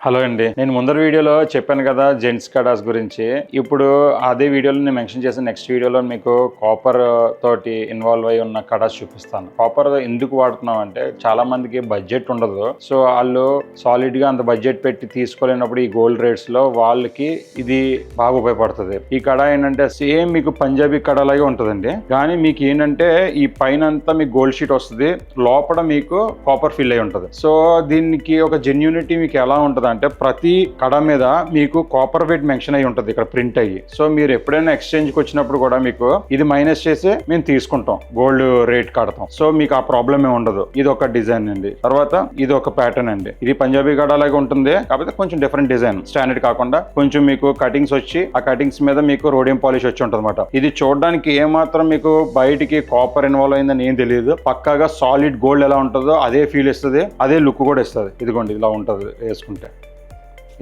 Hello అండి, నేను ముందర వీడియోలో చెప్పాను కదా జెంట్స్ కడాస్ గురించి. ఇప్పుడు అదే వీడియోలో నేను మెన్షన్ చేసిన నెక్స్ట్ వీడియోలో మీకు కాపర్ తోటి ఇన్వాల్వ్ అయి ఉన్న కడాస్ చూపిస్తాను. కాపర్ ఎందుకు వాడుతున్నాం అంటే చాలా మందికి బడ్జెట్ ఉండదు. సో వాళ్ళు సాలిడ్ గా అంత బడ్జెట్ పెట్టి తీసుకోలేనప్పుడు ఈ గోల్డ్ రేట్స్ లో వాళ్ళకి ఇది బాగా ఉపయోగపడుతుంది. ఈ కడా ఏంటంటే సేమ్ మీకు పంజాబీ కడా లాగే ఉంటుందండి, కానీ మీకు ఏంటంటే ఈ పైన అంతా మీకు గోల్డ్ షీట్ వస్తుంది, లోపల మీకు కాపర్ ఫిల్ అయి ఉంటుంది. సో దీనికి ఒక జెన్యూనిటీ మీకు ఎలా ఉంటుంది అంటే ప్రతి కడ మీద మీకు కాపర్ వెయిట్ మెన్షన్ అయి ఉంటుంది ఇక్కడ ప్రింట్ అయ్యి. సో మీరు ఎప్పుడైనా ఎక్స్చేంజ్ కి వచ్చినప్పుడు కూడా మీకు ఇది మైనస్ చేసి మేము తీసుకుంటాం, గోల్డ్ రేట్ కడతాం. సో మీకు ఆ ప్రాబ్లం ఏమి ఉండదు. ఇది ఒక డిజైన్ అండి. తర్వాత ఇది ఒక ప్యాటర్న్ అండి. ఇది పంజాబీ కడ లాగా ఉంటుంది, కాకపోతే కొంచెం డిఫరెంట్ డిజైన్, స్టాండర్డ్ కాకుండా కొంచెం మీకు కటింగ్స్ వచ్చి ఆ కటింగ్స్ మీద మీకు రోడియం పాలిష్ వచ్చి ఉంటుంది అనమాట. ఇది చూడడానికి ఏమాత్రం మీకు బయటికి కాపర్ ఇన్వాల్వ్ అయిందని ఏం తెలియదు. పక్కాగా సాలిడ్ గోల్డ్ ఎలా ఉంటుందో అదే ఫీల్ ఇస్తుంది, అదే లుక్ కూడా ఇస్తుంది. ఇదిగోండి ఇలా ఉంటుంది వేసుకుంటే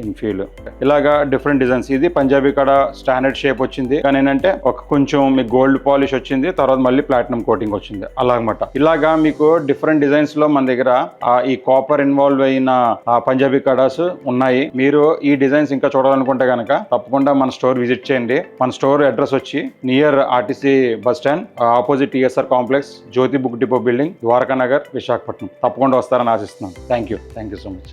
ఇన్ ఫీల్. ఇలాగా డిఫరెంట్ డిజైన్స్. ఇది పంజాబీ కడ స్టాండర్డ్ షేప్ వచ్చింది, కానీ ఏంటంటే ఒక కొంచెం మీకు గోల్డ్ పాలిష్ వచ్చింది, తర్వాత మళ్ళీ ప్లాటినం కోటింగ్ వచ్చింది అలాగమాట. ఇలాగా మీకు డిఫరెంట్ డిజైన్స్ లో మన దగ్గర ఈ కాపర్ ఇన్వాల్వ్ అయిన పంజాబీ కడాస్ ఉన్నాయి. మీరు ఈ డిజైన్స్ ఇంకా చూడాలనుకుంటే కనుక తప్పకుండా మన స్టోర్ విజిట్ చేయండి. మన స్టోర్ అడ్రస్ వచ్చి near RTC bus stand, opposite TSR complex, Jyothi book depot building, Dwaraka Nagar, Visakhapatnam. తప్పకుండా వస్తారని ఆశిస్తున్నాను. Thank you so much.